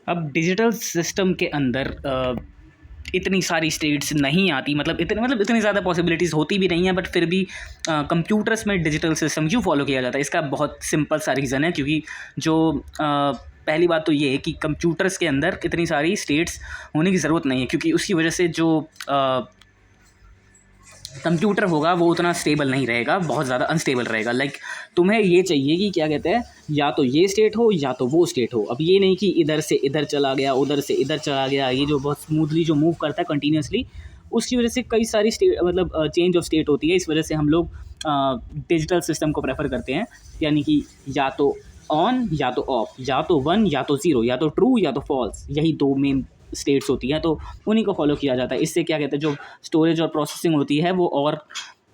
अब digital system के अंदर इतनी सारी स्टेट्स नहीं आती, इतनी ज़्यादा पॉसिबिलिटीज़ होती भी नहीं है, बट फिर भी कंप्यूटर्स में डिजिटल सिस्टम क्यों फॉलो किया जाता है, इसका बहुत सिंपल सा रीज़न है। क्योंकि जो पहली बात तो ये है कि कंप्यूटर्स के अंदर इतनी सारी स्टेट्स होने की ज़रूरत नहीं है, क्योंकि उसकी वजह से जो कंप्यूटर होगा वो उतना स्टेबल नहीं रहेगा, बहुत ज़्यादा अनस्टेबल रहेगा। तुम्हें ये चाहिए कि क्या कहते हैं, या तो ये स्टेट हो या तो वो स्टेट हो। अब ये नहीं कि इधर से इधर चला गया, उधर से इधर चला गया, ये जो बहुत स्मूथली जो मूव करता है कंटिन्यूसली, उसकी वजह से कई सारी चेंज ऑफ स्टेट होती है। इस वजह से हम लोग डिजिटल सिस्टम को प्रेफर करते हैं, यानी कि या तो ऑन या तो ऑफ, या तो 1 या तो 0, या तो ट्रू या तो फॉल्स, यही 2 मेन स्टेट्स होती हैं, तो उन्हीं को फॉलो किया जाता है। इससे क्या कहते हैं, जो स्टोरेज और प्रोसेसिंग होती है वो और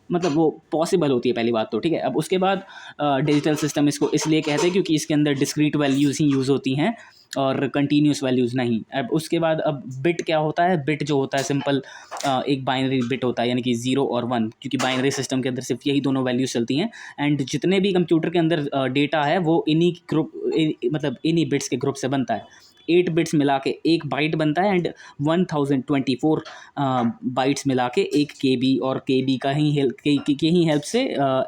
वो पॉसिबल होती है, पहली बात तो, ठीक है। अब उसके बाद डिजिटल सिस्टम इसको इसलिए कहते हैं क्योंकि इसके अंदर डिस्क्रीट वैल्यूज़ ही यूज़ होती हैं और कंटिन्यूस वैल्यूज़ नहीं। अब उसके बाद अब बिट क्या होता है, बिट जो होता है सिंपल एक बाइनरी बिट होता है, यानी कि 0 और 1, क्योंकि बाइनरी सिस्टम के अंदर सिर्फ यही दोनों वैल्यूज़ चलती हैं। एंड जितने भी कंप्यूटर के अंदर डेटा है वो इन्हीं बिट्स के ग्रुप से बनता है। 8 बिट्स मिला के एक बाइट बनता है, एंड 1024 बाइट्स मिला के एक KB, और KB का ही हेल्प से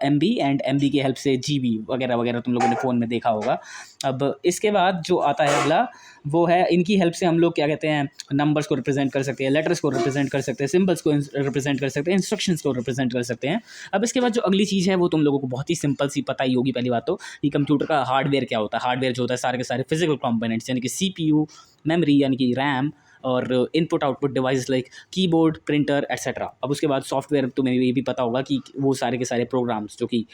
MB, एंड MB की हेल्प से GB वगैरह वगैरह तुम लोगों ने फ़ोन में देखा होगा। अब इसके बाद जो आता है अगला, वो है इनकी हेल्प से हम लोग क्या कहते हैं, नंबर्स को रिप्रेजेंट कर सकते हैं, लेटर्स को रिप्रेजेंट कर सकते हैं, सिंबल्स को रिप्रेजेंट कर सकते हैं, इंस्ट्रक्शंस को रिप्रेजेंट कर सकते हैं। अब इसके बाद जो अगली चीज़ है वो तुम लोगों को बहुत ही सिंपल सी पता ही होगी। पहली बात तो कि कंप्यूटर का हार्डवेयर क्या होता है। हार्डवेयर जो होता है सारे के सारे फिजिकल कंपोनेंट्स, यानी कि CPU, मेमोरी यानी कि रैम, और input output device like keyboard, printer etcetera. अब उसके बाद सॉफ्टवेयर, तुम्हें ये भी पता होगा कि वो सारे के सारे प्रोग्राम्स जो कि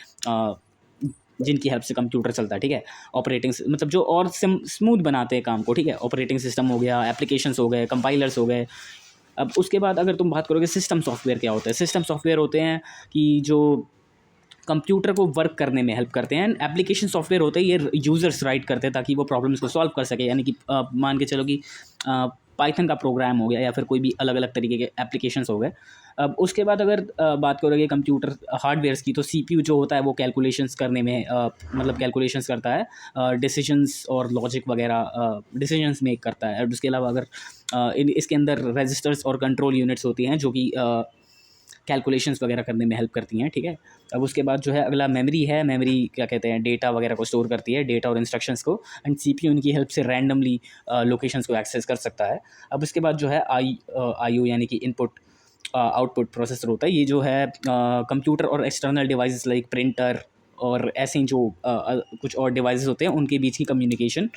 जिनकी हेल्प से कंप्यूटर चलता है, ठीक है। ऑपरेटिंग जो और स्मूथ बनाते हैं काम को, ठीक है। ऑपरेटिंग सिस्टम हो गया, एप्लीकेशंस हो गए, कंपाइलर्स हो गए। अब उसके बाद अगर तुम बात करोगे सिस्टम सॉफ्टवेयर क्या होता है, सिस्टम सॉफ्टवेयर होते हैं कि जो कंप्यूटर को वर्क करने में हेल्प करते हैं। एप्लीकेशन सॉफ्टवेयर होते हैं, ये यूज़र्स राइट करते हैं ताकि वो प्रॉब्लम्स को सॉल्व कर सके, यानी कि मान के चलो कि पाइथन का प्रोग्राम हो गया या फिर कोई भी अलग अलग तरीके के एप्लीकेशंस हो गए। अब उसके बाद अगर बात करोगे कंप्यूटर हार्डवेयर्स की, तो CPU जो होता है वो कैलकुलेशंस करने में कैलकुलेशंस करता है, डिसीजंस और लॉजिक वगैरह डिसीजंस मेक करता है। और उसके अलावा अगर इसके अंदर रजिस्टर्स और कंट्रोल यूनिट्स होती हैं जो कि कैलकुलेशंस वगैरह करने में हेल्प करती हैं, ठीक है। अब उसके बाद जो है अगला मेमोरी है। मेमोरी क्या कहते हैं, डेटा वगैरह को स्टोर करती है, डेटा और इंस्ट्रक्शंस को। एंड CPU इनकी हेल्प से रैंडमली लोकेशंस को एक्सेस कर सकता है। अब उसके बाद जो है IO यानी कि इनपुट आउटपुट प्रोसेसर होता है। ये जो है कंप्यूटर और एक्सटर्नल डिवाइसेस लाइक प्रिंटर और ऐसे ही जो कुछ और डिवाइसेस होते हैं उनके बीच की कम्युनिकेशन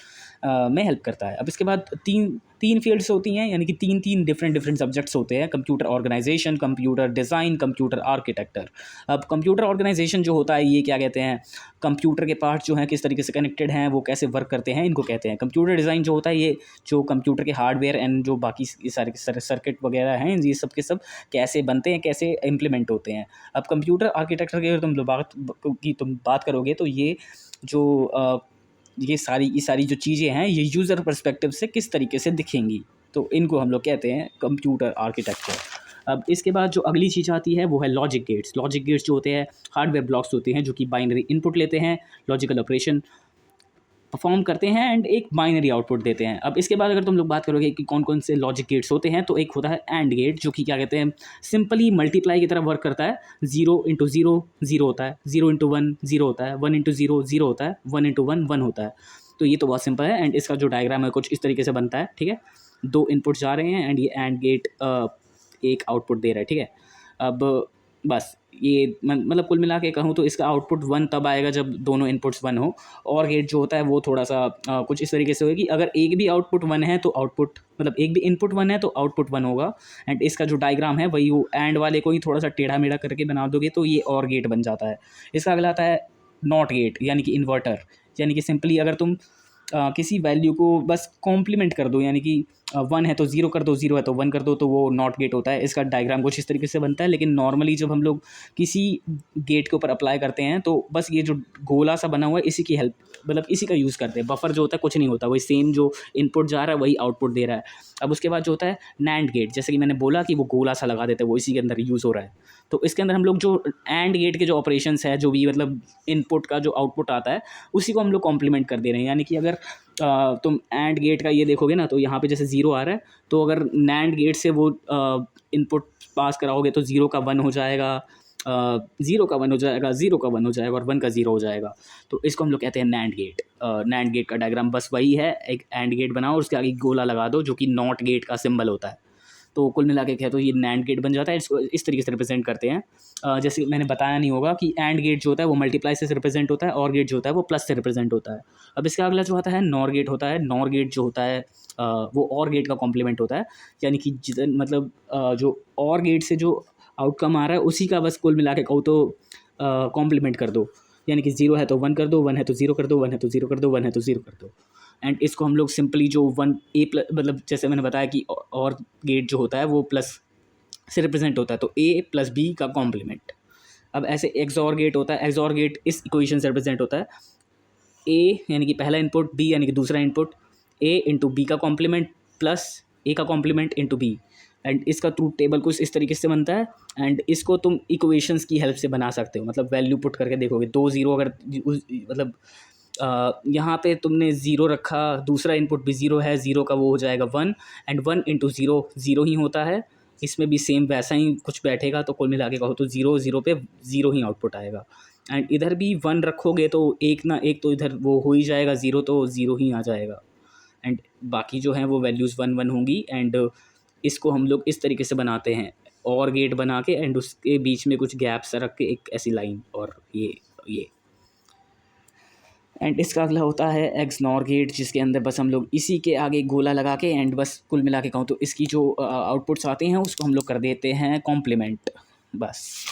में हेल्प करता है। अब इसके बाद तीन फील्ड्स होती हैं, यानी कि तीन डिफरेंट सब्जेक्ट्स होते हैं। Computer organisation, computer design, computer architecture. अब कंप्यूटर ऑर्गेनाइजेशन जो होता है, ये क्या कहते हैं, कंप्यूटर के पार्ट्स जो हैं किस तरीके से कनेक्टेड हैं, वो कैसे वर्क करते हैं, इनको कहते हैं। कंप्यूटर डिज़ाइन जो होता है, ये जो कंप्यूटर के हार्डवेयर एंड जो बाकी सारे सर्किट वगैरह हैं, ये सब के सब कैसे बनते हैं, कैसे इम्प्लीमेंट होते हैं। अब कंप्यूटर आर्किटेक्चर की अगर तुम बात करोगे, तो ये जो ये सारी जो चीज़ें हैं, ये यूज़र पर्सपेक्टिव से किस तरीके से दिखेंगी, तो इनको हम लोग कहते हैं कंप्यूटर आर्किटेक्चर। अब इसके बाद जो अगली चीज़ आती है वो है लॉजिक गेट्स। लॉजिक गेट्स जो होते हैं हार्डवेयर ब्लॉक्स होते हैं जो कि बाइनरी इनपुट लेते हैं, लॉजिकल ऑपरेशन परफॉर्म करते हैं एंड एक बाइनरी आउटपुट देते हैं। अब इसके बाद अगर तुम लोग बात करोगे कि कौन कौन से लॉजिक गेट्स होते हैं, तो एक होता है एंड गेट, जो कि क्या कहते हैं, सिंपली मल्टीप्लाई की तरह वर्क करता है। 0 इंटू 0 0 होता है, 0 इंटू 1 0 होता है, 1 इंटू 0 0 होता है, 1 इंटू 1 1 होता है। तो ये तो बहुत सिंपल है। एंड इसका जो डायग्राम है कुछ इस तरीके से बनता है, ठीक है। 2 इनपुट जा रहे हैं एंड ये एंड गेट एक आउटपुट दे रहा है, ठीक है। अब बस ये कुल मिला के कहूँ तो इसका आउटपुट 1 तब आएगा जब दोनों इनपुट्स 1 हो। और गेट जो होता है वो थोड़ा सा कुछ इस तरीके से होगा कि अगर एक भी आउटपुट 1 है तो आउटपुट एक भी इनपुट 1 है तो आउटपुट 1 होगा। एंड इसका जो डायग्राम है वही एंड वाले को ही थोड़ा सा टेढ़ा मेढ़ा करके बना दोगे तो ये और गेट बन जाता है। इसका अगला आता है नॉट गेट, यानी कि इन्वर्टर, यानी कि सिंपली अगर तुम किसी वैल्यू को बस कॉम्प्लीमेंट कर दो, यानी कि 1 है तो 0 कर दो, 0 है तो 1 कर दो, तो वो नॉट गेट होता है। इसका डायग्राम कुछ इस तरीके से बनता है। लेकिन नॉर्मली जब हम लोग किसी गेट के ऊपर अप्लाई करते हैं तो बस ये जो गोला सा बना हुआ है इसी की हेल्प इसी का यूज़ करते हैं। बफर जो होता है कुछ नहीं होता, वही सेम जो इनपुट जा रहा है वही आउटपुट दे रहा है। अब उसके बाद जो होता है नैंड गेट, जैसे कि मैंने बोला कि वो गोला सा लगा देते हैं, वो इसी के अंदर यूज़ हो रहा है। तो इसके अंदर हम लोग जो एंड गेट के जो ऑपरेशंस है, जो भी इनपुट का जो आउटपुट आता है उसी को हम लोग कॉम्प्लीमेंट कर दे रहे हैं। यानी कि अगर तुम एंड गेट का ये देखोगे ना, तो यहाँ पे जैसे 0 आ रहा है, तो अगर नैंड गेट से वो इनपुट पास कराओगे तो 0 का 1 हो जाएगा, 0 का 1 हो जाएगा, 0 का 1 हो जाएगा और 1 का 0 हो जाएगा। तो इसको हम लोग कहते हैं नैंड गेट। नैंड गेट का डायग्राम बस वही है, एक एंड गेट बनाओ और उसके आगे गोला लगा दो जो कि नॉट गेट का सिंबल होता है। तो कुल मिला के कहे तो ये नैंड गेट बन जाता है। इसको इस तरीके से रिप्रेजेंट करते हैं। जैसे मैंने बताया नहीं होगा कि एंड गेट जो होता है वो मल्टीप्लाई से रिप्रेजेंट होता है, और गेट जो होता है वो प्लस से रिप्रेजेंट होता है। अब इसका अगला जो आता है नॉर गेट होता है। नॉर गेट जो होता है वो और गेट का कॉम्प्लीमेंट होता है, यानी कि मतलब जो और गेट से जो आउटकम आ रहा है उसी का बस कुल मिला के कहो तो कॉम्प्लीमेंट कर दो, यानी कि 0 है तो 1 कर दो, 1 है तो 0 कर दो, 1 है तो 0 कर दो, 1 है तो 0 कर दो। एंड इसको हम लोग सिंपली जो 1 ए प्लस, मतलब जैसे मैंने बताया कि और गेट जो होता है वो प्लस से रिप्रेजेंट होता है, तो ए प्लस बी का कॉम्प्लीमेंट। अब ऐसे एक्सऑर गेट होता है। एक्सऑर गेट इस इक्वेशन से रिप्रेजेंट होता है, ए यानी कि पहला इनपुट, बी यानी कि दूसरा इनपुट, ए इंटू बी का कॉम्प्लीमेंट प्लस ए का कॉम्प्लीमेंट इंटू बी। एंड इसका ट्रूथ टेबल कुछ इस तरीके से बनता है। एंड इसको तुम इक्वेशंस की हेल्प से बना सकते हो, मतलब वैल्यू पुट करके देखोगे 2 0 अगर मतलब यहाँ पे तुमने 0 रखा, दूसरा इनपुट भी 0 है, 0 का वो हो जाएगा 1, एंड 1 इंटू 0 0 ही होता है। इसमें भी सेम वैसा ही कुछ बैठेगा, तो कुल मिला के कहो तो 0 0 पे 0 ही आउटपुट आएगा। एंड इधर भी 1 रखोगे तो एक ना एक तो इधर वो हो ही जाएगा 0, तो 0 ही आ जाएगा। एंड बाकी जो हैं वो वैल्यूज़ 1 1 होंगी। एंड इसको हम लोग इस तरीके से बनाते हैं, और गेट बना के एंड उसके बीच में कुछ गैप्स रख के एक ऐसी लाइन, और ये एंड इसका अगला होता है एक्स नॉर गेट, जिसके अंदर बस हम लोग इसी के आगे गोला लगा के एंड बस कुल मिला के कहूँ तो इसकी जो आउटपुट्स आते हैं उसको हम लोग कर देते हैं कॉम्प्लीमेंट बस।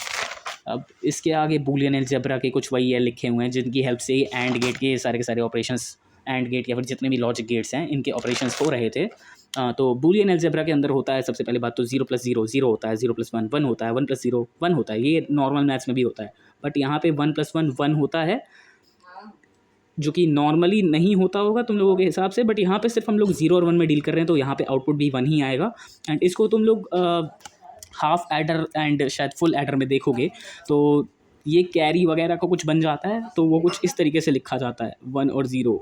अब इसके आगे बूलियन अलजेब्रा के कुछ वही है लिखे हुए हैं जिनकी हेल्प से एंड गेट के सारे ऑपरेशंस, एंड गेट या फिर जितने भी लॉजिक गेट्स हैं इनके ऑपरेशंस हो रहे थे। तो बूलियन अलजेब्रा के अंदर होता है सबसे पहले बात तो 0 + 0 0 होता है, 0 + 1 1 होता है, 1 + 0 1 होता है। ये नॉर्मल मैथ्स में भी होता है, बट यहाँ पे 1 + 1 1 होता है, जो कि नॉर्मली नहीं होता होगा तुम लोगों के हिसाब से, बट यहाँ पे सिर्फ हम लोग 0 और 1 में डील कर रहे हैं, तो यहाँ पे आउटपुट भी 1 ही आएगा। एंड इसको तुम लोग हाफ एडर एंड शायद फुल एडर में देखोगे तो ये कैरी वगैरह का कुछ बन जाता है, तो वो कुछ इस तरीके से लिखा जाता है 1 और 0,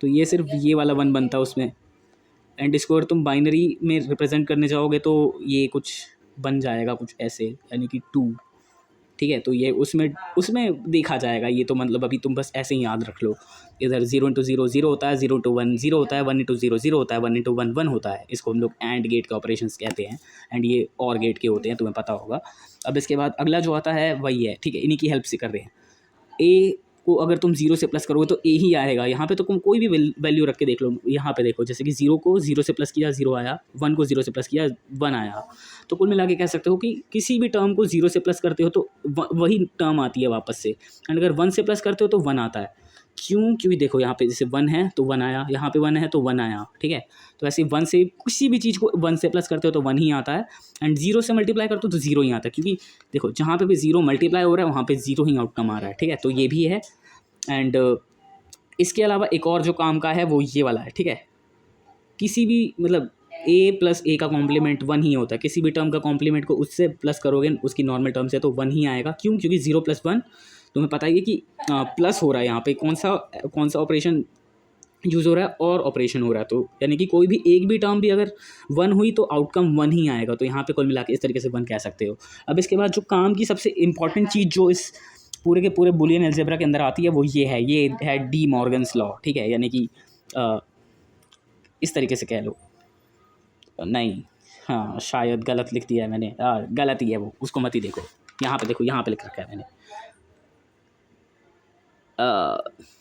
तो ये सिर्फ ये वाला 1 बनता है उसमें। एंड इसको अगर तुम बाइनरी में रिप्रेजेंट करने जाओगे तो ये कुछ बन जाएगा कुछ ऐसे, यानी कि 2, ठीक है। तो ये उसमें देखा जाएगा, ये तो मतलब अभी तुम बस ऐसे ही याद रख लो। इधर 0 × 0 0 होता है, 0 × 1 0 होता है, 1 × 0 0 होता है, 1 × 1 1 होता है। इसको हम लोग एंड गेट के ऑपरेशंस कहते हैं, एंड ये और गेट के होते हैं, तुम्हें पता होगा। अब इसके बाद अगला जो आता है वही है, ठीक है, इन्हीं की हेल्प से कर रहे हैं। ए को अगर तुम 0 से प्लस करोगे तो ए ही आएगा। यहाँ पे तो तुम कोई भी वैल्यू रख के देख लो, यहाँ पे देखो जैसे कि 0 को 0 से प्लस किया 0 आया, 1 को 0 से प्लस किया 1 आया। तो कुल मिला के कह सकते हो कि किसी भी टर्म को 0 से प्लस करते हो तो वही टर्म आती है वापस से, एंड अगर 1 से प्लस करते हो तो 1 आता है। क्योंकि देखो यहाँ पे जैसे 1 है तो 1 आया, यहाँ पे 1 है तो 1 आया, ठीक है। तो ऐसे 1 से किसी भी चीज़ को 1 से प्लस करते हो तो 1 ही आता है, एंड 0 से मल्टीप्लाई करते हो तो 0 ही आता है, क्योंकि देखो जहाँ पे भी 0 मल्टीप्लाई हो रहा है वहाँ पे 0 ही आउटकम आ रहा है, ठीक है। तो ये भी है। एंड इसके अलावा एक और जो काम का है वो ये वाला है, ठीक है। किसी भी मतलब a + a का कॉम्प्लीमेंट 1 ही होता है, किसी भी टर्म का कॉम्प्लीमेंट को उससे प्लस करोगे उसकी नॉर्मल टर्म से तो 1 ही आएगा। क्यों? क्योंकि 0 + 1 तुम्हें पता ही है कि प्लस हो रहा है, यहाँ पे कौन सा ऑपरेशन यूज़ हो रहा है, और ऑपरेशन हो रहा है, तो यानी कि कोई भी एक भी टर्म भी अगर 1 हुई तो आउटकम 1 ही आएगा। तो यहाँ पे कुल मिला के इस तरीके से 1 कह सकते हो। अब इसके बाद जो काम की सबसे इंपॉर्टेंट चीज़ जो इस पूरे के पूरे बूलियन अलजेब्रा के अंदर आती है वो ये है डी मॉर्गन्स लॉ, ठीक है। यानी कि इस तरीके से कह लो, नहीं हाँ शायद गलत लिख दिया है मैंने, गलत ही है वो, उसको मत ही देखो, यहाँ पे देखो, यहाँ पे लिख रखा है मैंने,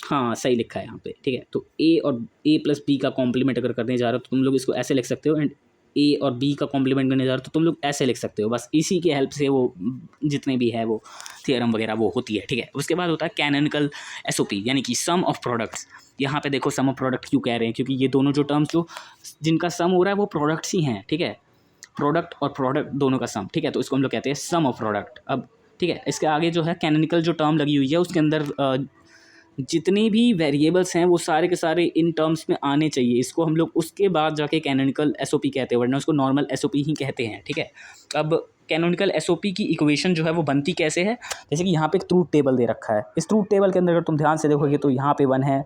हाँ सही लिखा है यहाँ पे, ठीक है। तो a और a + b का कॉम्प्लीमेंट अगर करने जा रहे हो तो तुम लोग इसको ऐसे लिख सकते हो, एंड a और b का कॉम्प्लीमेंट करने जा रहे हो तो तुम लोग ऐसे लिख सकते हो। बस इसी के हेल्प से वो जितने भी है वो थियरम वगैरह वो होती है, ठीक है। उसके बाद होता है कैनोनिकल एसओपी, यानी कि सम ऑफ प्रोडक्ट्स। यहाँ पे देखो सम ऑफ प्रोडक्ट क्यों कह रहे हैं, क्योंकि ये दोनों जो टर्म्स जो जिनका सम हो रहा है वो प्रोडक्ट्स ही हैं, ठीक है। प्रोडक्ट और प्रोडक्ट दोनों का सम, ठीक है। तो इसको हम लोग कहते हैं सम ऑफ प्रोडक्ट। अब ठीक है, इसके आगे जो है कैनोनिकल जो टर्म लगी हुई है उसके अंदर जितने भी वेरिएबल्स हैं वो सारे के सारे इन टर्म्स में आने चाहिए। इसको हम लोग उसके बाद जाके कैनोनिकल एसओपी कहते हैं, वरना उसको नॉर्मल एसओपी ही कहते हैं, ठीक है। अब कैनोनिकल एसओपी की इक्वेशन जो है वो बनती कैसे है, जैसे कि यहाँ पे एक ट्रूथ टेबल दे रखा है। इस ट्रूथ टेबल के अंदर अगर तुम ध्यान से देखोगे तो यहाँ पे 1 है,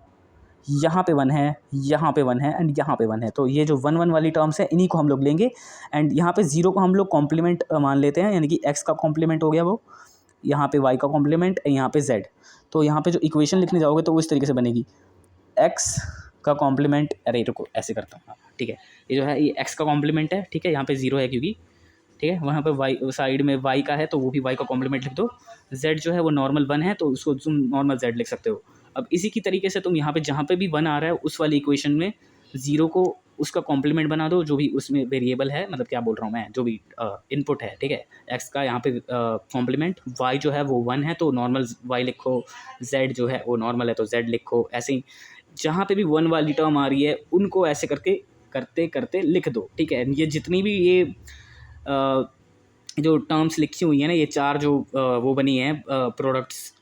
यहाँ पे 1 है, यहाँ पे 1 है एंड यहाँ पे 1 है। तो ये जो 1 1 वाली टर्म्स है इन्हीं को हम लोग लेंगे एंड यहाँ पे 0 को हम लोग कॉम्प्लीमेंट मान लेते हैं, यानी कि x का कॉम्प्लीमेंट हो गया वो, यहाँ पे y का कॉम्प्लीमेंट, यहाँ पे z। तो यहाँ पे जो इक्वेशन लिखने जाओगे तो वो इस तरीके से बनेगी, x का कॉम्प्लीमेंट, अरे रुको ऐसे करता हूँ, हाँ ठीक है, ये जो है ये x का कॉम्प्लीमेंट है, ठीक है, यहाँ पे 0 है क्योंकि, ठीक है, वहाँ पे y साइड में y का है तो वो भी y का कॉम्प्लीमेंट लिख दो। z जो है वो नॉर्मल 1 है तो उसको तुम नॉर्मल z लिख सकते हो। अब इसी की तरीके से तुम यहाँ पे जहाँ पे भी 1 आ रहा है उस वाली इक्वेशन में 0 को उसका कॉम्प्लीमेंट बना दो, जो भी उसमें वेरिएबल है, मतलब क्या बोल रहा हूँ मैं, जो भी इनपुट है, ठीक है, x का यहाँ पे कॉम्प्लीमेंट, y जो है वो 1 है तो नॉर्मल y लिखो, z जो है वो नॉर्मल है तो z लिखो। ऐसे ही जहाँ पे भी 1 वाली टर्म आ रही है उनको ऐसे करके करते करते लिख दो, ठीक है। ये जितनी भी ये जो टर्म्स लिखी हुई है ना, ये 4 जो वो बनी है प्रोडक्ट्स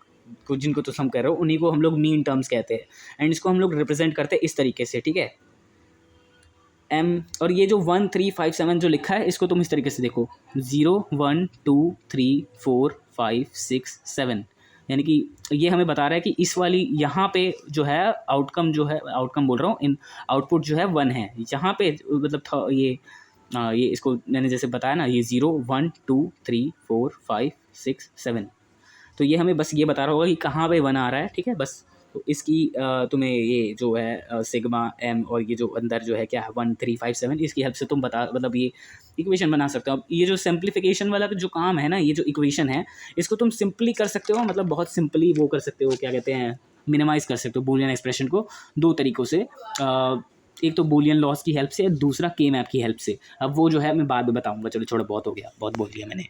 को, जिनको तो हम कह रहे हो, उन्हीं को हम लोग मीन टर्म्स कहते हैं एंड इसको हम लोग रिप्रेजेंट करते हैं इस तरीके से, ठीक है, m। और ये जो 1 3 5 7 जो लिखा है इसको तुम इस तरीके से देखो, 0 1 2 3 4 5 6 7, यानी कि ये हमें बता रहा है कि इस वाली यहाँ पे जो है आउटकम, जो है आउटकम बोल रहा हूँ, इन आउटपुट जो है 1 है यहाँ पे, मतलब ये इसको मैंने जैसे बताया ना, ये 0 1 2 3 4 5 6 7, तो ये हमें बस ये बता रहा होगा कि कहाँ पे 1 आ रहा है, ठीक है बस। तो इसकी तुम्हें ये जो है सिग्मा m और ये जो अंदर जो है क्या है 1 3 5 7, इसकी हेल्प से तुम बता, मतलब ये इक्वेशन बना सकते हो। अब ये जो सिंप्लीफिकेशन वाला जो काम है ना, ये जो इक्वेशन है इसको तुम सिंपली कर सकते हो, मतलब बहुत सिंपली वो कर सकते हो, क्या कहते हैं, मिनिमाइज़ कर सकते हो बूलियन एक्सप्रेशन को 2 तरीक़ों से, एक तो बूलियन लॉस की हेल्प से, दूसरा के मैप की हेल्प से। अब वो जो है मैं बाद में बताऊँगा, चलो छोड़ो बहुत हो गया, बहुत बोल दिया मैंने।